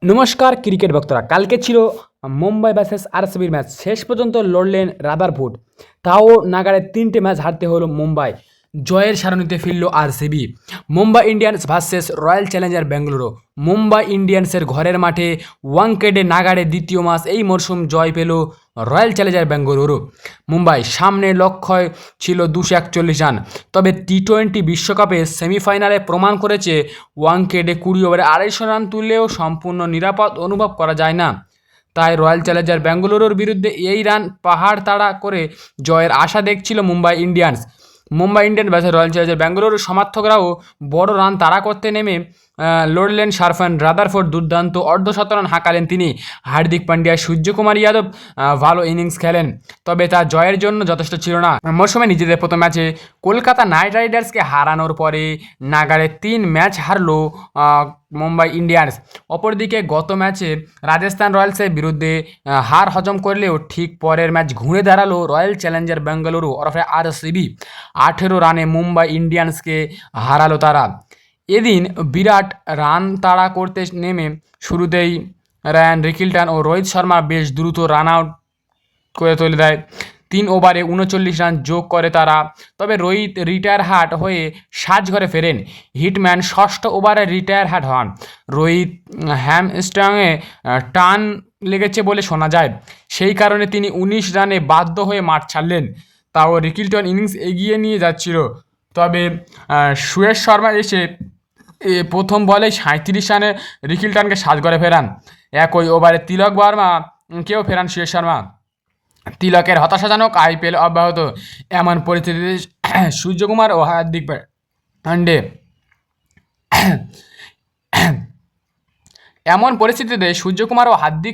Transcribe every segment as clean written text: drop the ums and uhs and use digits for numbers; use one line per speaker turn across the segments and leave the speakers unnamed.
নমস্কার ক্রিকেট ভক্তরা, কালকে ছিল মুম্বাই ভার্সেস আরসিবির ম্যাচ। শেষ পর্যন্ত লড়লেন রাদারফোর্ড, তাও নাগাড়ে 3টে ম্যাচ হারতে হলো মুম্বাই। জয়ের সারণিতে ফিরল RCB. Mumbai Indians versus Royal Challenger Bengaluru. Mumbai ইন্ডিয়ান্সের ঘরের মাঠে ওয়াংখেড়ে নাগাড়ে দ্বিতীয় ম্যাচ এই মরশুম জয় পেল রয়্যাল চ্যালেঞ্জার বেঙ্গালুরু। মুম্বাই সামনে লক্ষ্য ছিল 241 রান, তবে টি-20 বিশ্বকাপে সেমিফাইনালে প্রমাণ করেছে ওয়াংখেড়ে 20 ওভারে 250 রান তুললেও সম্পূর্ণ নিরাপদ অনুভব করা যায় না। তাই রয়্যাল চ্যালেঞ্জার বেঙ্গালুরুর বিরুদ্ধে এই রান পাহাড় তাড়া করে জয়ের আশা দেখছিল Mumbai Indians versus Royal Challenger বেঙ্গালুরুর সমর্থকরাও বড় রান তাড়া করতে নেমে লড়লেন। সারফান রাদারফোর্ড দুর্দান্ত অর্ধশতরান হাঁকালেন তিনি। হার্দিক পান্ডিয়া, সূর্যকুমার যাদব ভালো ইনিংস খেলেন, তবে তা জয়ের জন্য যথেষ্ট ছিল না। মরশুমে নিজেদের প্রথম ম্যাচে কলকাতা নাইট রাইডার্সকে হারানোর পরে নাগাড়ে 3 ম্যাচ হারলো মুম্বাই ইন্ডিয়ান্স। অপরদিকে গত ম্যাচে রাজস্থান রয়্যালসের বিরুদ্ধে হার হজম করলেও ঠিক পরের ম্যাচ ঘুরে দাঁড়ালো রয়্যাল চ্যালেঞ্জার বেঙ্গালুরু ওরফে আরসিবি। 18 রানে মুম্বাই ইন্ডিয়ান্সকে হারালো তারা। এদিন বিরাট রান তাড়া করতে নেমে শুরুতেই রায়ান রিকিলটন ও রোহিত শর্মা বেশ দ্রুত রান আউট করে তুলে দেয়। 3 ওভারে 39 রান যোগ করে তারা, তবে রোহিত রিটায়ার হার্ট হয়ে সাজঘরে ফেরেন। হিটম্যান 6ষ্ঠ ওভারে রিটায়ার হার্ট হন। রোহিত হ্যামস্ট্রিংয়ে টান লেগেছে বলে শোনা যায়, সেই কারণে তিনি 19 রানে বাধ্য হয়ে মাঠ ছাড়লেন। তাও রিকিলটন ইনিংস এগিয়ে নিয়ে যাচ্ছিল, তবে সুয়েশ শর্মা এসে প্রথম বলেই 37 রানে রিকিলটনকে সাজঘরে ফেরান। একই ওভারে তিলক বর্মাকেও ফেরান সুয়েশ শর্মা। তিলকের হতাশাজনক আইপিএল অব্যাহত। এমন পরিস্থিতিতে সূর্যকুমার ও হার্দিক পান্ডে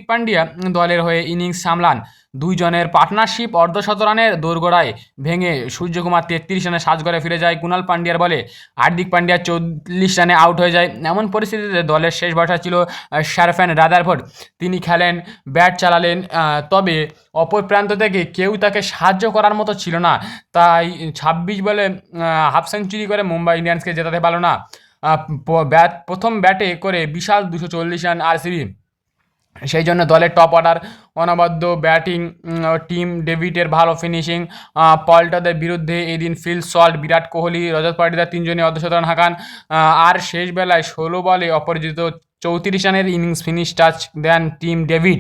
পান্ডিয়া দলের হয়ে ইনিংস সামলান। দুইজনের পার্টনারশিপ অর্ধশতরানের দোরগোড়ায় ভেঙে সূর্যকুমার 33 রানে সাজঘরে ফিরে যায় কুণাল পান্ডিয়ার বলে। হার্দিক পান্ডিয়া 40 রানে আউট হয়ে যায়। এমন পরিস্থিতিতে দলের শেষ ভরসা ছিল সারফান রাদারফোর্ড। তিনি খেলেন, ব্যাট চালালেন, তবে অপর প্রান্ত থেকে কেউ তাকে সাহায্য করার মতো ছিল না। তাই 26 বলে হাফ সেঞ্চুরি করে মুম্বাই ইন্ডিয়ান্সকে জেতাতে পারল না। প্রথম ব্যাটে করে বিশাল 240 রান আরসিবি। সেই জন্য দলের টপ অর্ডার অনবদ্য ব্যাটিং, টিম ডেভিডের ভালো ফিনিশিং, পল্টদের বিরুদ্ধে এদিন ফিল সল্ট, বিরাট কোহলি, রজত পাটিদার 3 জনই অর্ধশতরান হাঁকান। আর শেষ বেলায় 16 বলে অপরাজিত 34 রানের ইনিংস ফিনিশ টাচ দেন টিম ডেভিড।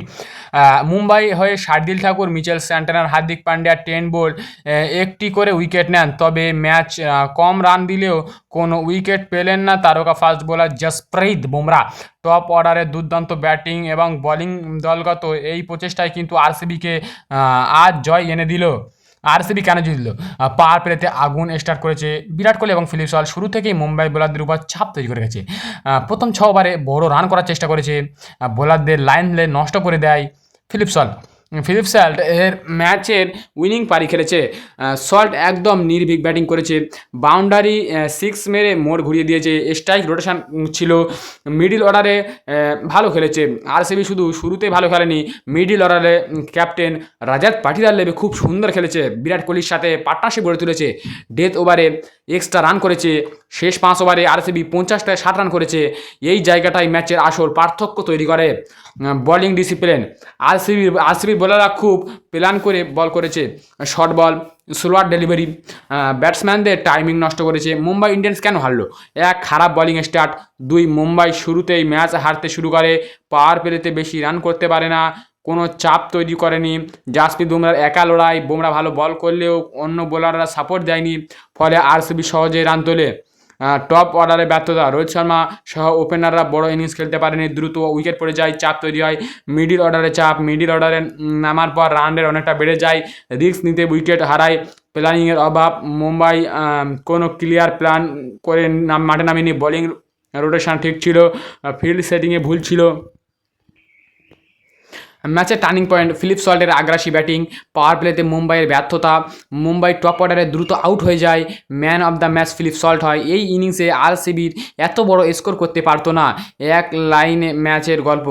মুম্বাই হয়ে শার্দিল ঠাকুর, মিচেল স্যান্টনার, হার্দিক পান্ডিয়া 10 বল একটি করে উইকেট নেন, তবে ম্যাচ কম রান দিলেও কোনো উইকেট পেলেন না তারকা fast bowler Jasprit Bumrah. Top অর্ডারের দুর্দান্ত ব্যাটিং এবং বোলিং দলগত এই প্রচেষ্টায় কিন্তু আরসিবিকে আজ জয় এনে দিল। আরসিবি কেন জিতল? পাওয়ার প্লেতে আগুন স্টার্ট করেছে বিরাট কোহলি এবং ফিলিপ সল্ট। শুরু থেকেই মুম্বাই বোলারদের উপর চাপ তৈরি করে গেছে। প্রথম 6 ওভারে বড় রান করার চেষ্টা করেছে, বোলারদের লাইন নষ্ট করে দেয় ফিলিপ সল্ট এর ম্যাচের উইনিং পারি খেলেছে। সল্ট একদম নির্ভীক ব্যাটিং করেছে, বাউন্ডারি 6 মেরে মোড় ঘুরিয়ে দিয়েছে। স্ট্রাইক রোটেশন ছিল, মিডিল অর্ডারে ভালো খেলেছে। আরসিবি শুধু শুরুতেই ভালো খেলেনি, মিডিল অর্ডারে ক্যাপ্টেন রজত পাটিদার লেবে খুব সুন্দর খেলেছে। বিরাট কোহলির সাথে পার্টনারশিপ গড়ে তুলেছে। ডেথ ওভারে এক্সট্রা রান করেছে। শেষ 5 ওভারে আরসিবি 50টায় 60 রান করেছে। এই জায়গাটাই ম্যাচের আসল পার্থক্য তৈরি করে। বোলিং ডিসিপ্লিন, আরসিবির বোলাররা খুব প্ল্যান করে বল করেছে। শর্ট বল, স্লোয়ার ডেলিভারি, ব্যাটসম্যানদের টাইমিং নষ্ট করেছে। মুম্বাই ইন্ডিয়ান্স কেন হারলো? 1, খারাপ বোলিং স্টার্ট। 2, মুম্বাই শুরুতেই ম্যাচ হারতে শুরু করে, পাওয়ার প্লেতে বেশি রান করতে পারে না, কোনো চাপ তৈরি করেনি। জাসপ্রীত বুমরার একা লড়াই, বুমরা ভালো বল করলেও অন্য বোলাররা সাপোর্ট দেয়নি, ফলে আরসিবি সহজেই রান তোলে। টপ অর্ডারে ব্যর্থতা, রোহিত শর্মা সহ ওপেনাররা বড় ইনিংস খেলতে পারেনি, দ্রুত উইকেট পড়ে যায়, চাপ তৈরি হয়। মিডিল অর্ডারে চাপ, মিডিল অর্ডারে নামার পর রান রেট অনেকটা বেড়ে যায়, রিস্ক নিতে উইকেট হারায়। প্ল্যানিংয়ের অভাব, মুম্বাই কোনো ক্লিয়ার প্ল্যান করে মাঠে নামেনি। বোলিং রোটেশন ঠিক ছিল, ফিল্ড সেটিংয়ে ভুল ছিল। ম্যাচের টার্নিং পয়েন্ট ফিলিপ সল্টের আগ্রাসী ব্যাটিং, পাওয়ার প্লেতে মুম্বাইয়ের ব্যর্থতা, মুম্বাই টপ অর্ডারে দ্রুত আউট হয়ে যায়, man of the match Philip Salt হয়। এই ইনিংসে আরসিবির এত বড় স্কোর করতে পারতো না। এক লাইনে ম্যাচের গল্প,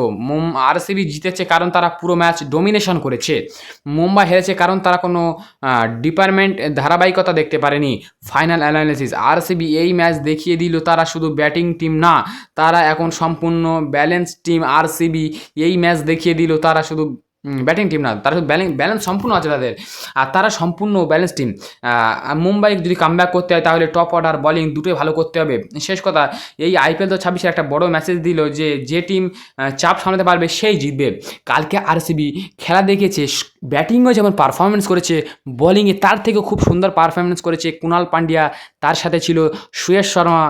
আরসিবি জিতেছে কারণ তারা পুরো ম্যাচ ডোমিনেশন করেছে, মুম্বাই হেরেছে কারণ তারা কোনো ডিপার্টমেন্ট ধারাবাহিকতা দেখতে পারেনি। ফাইনাল অ্যানালিসিস, আরসিবি এই ম্যাচ দেখিয়ে দিল তারা শুধু ব্যাটিং টিম না, তারা এখন সম্পূর্ণ ব্যালেন্স টিম। আরসিবি এই ম্যাচ দেখিয়ে দিল তারা শুধু ব্যাটিং টিম না, তারা শুধু ব্যালেন্স সম্পূর্ণ আছে তাদের, আর তারা সম্পূর্ণ ব্যালেন্স টিম। মুম্বাই যদি কামব্যাক করতে হয় তাহলে টপ অর্ডার বলিং দুটোই ভালো করতে হবে। শেষ কথা, এই আইপিএল 2026 একটা বড় মেসেজ দিল যে টিম চাপ সামলাতে পারবে সেই জিতবে। কালকে আরসিবি খেলা দেখেছে, ব্যাটিংও যেমন পারফরমেন্স করেছে, বোলিংয়ে তার থেকেও খুব সুন্দর পারফরমেন্স করেছে কুণাল পান্ডিয়া, তার সাথে ছিল সুয়েশ শর্মা,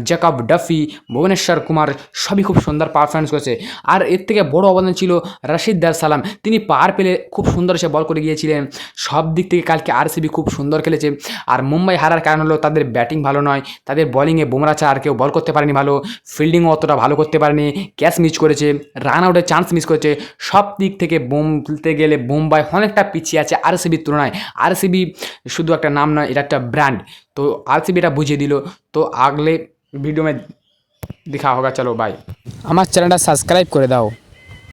জ্যাকব ডাফি, ভুবনেশ্বর কুমার, সবই খুব সুন্দর পারফরমেন্স করেছে। আর এর থেকে বড় অবদান ছিল রশিদ দার সালাম, তিনি পাওয়ার প্লে খুব সুন্দর সে বল করে গিয়েছিলেন। সব দিক থেকে কালকে আরসিবি খুব সুন্দর খেলেছে। আর মুম্বাই হারার কারণ হলো তাদের ব্যাটিং ভালো নয়, তাদের বোলিংয়ে বুমরা ছাড়া আর কেউ বল করতে পারেনি ভালো, ফিল্ডিংও অতটা ভালো করতে পারেনি, ক্যাচ মিস করেছে, রান আউটের চান্স মিস করেছে। সব দিক থেকে বলতে গেলে মুম্বাই অনেকটা পিছিয়ে আছে আরসিবির তুলনায়। আরসিবি শুধু একটা নাম নয়, এটা একটা ব্র্যান্ড। তো আরসিবি এটা বুঝিয়ে দিল। তো আগলে वीडियो में दिखा होगा। चलो बाय।
আমার চ্যানেলটা সাবস্ক্রাইব করে দাও।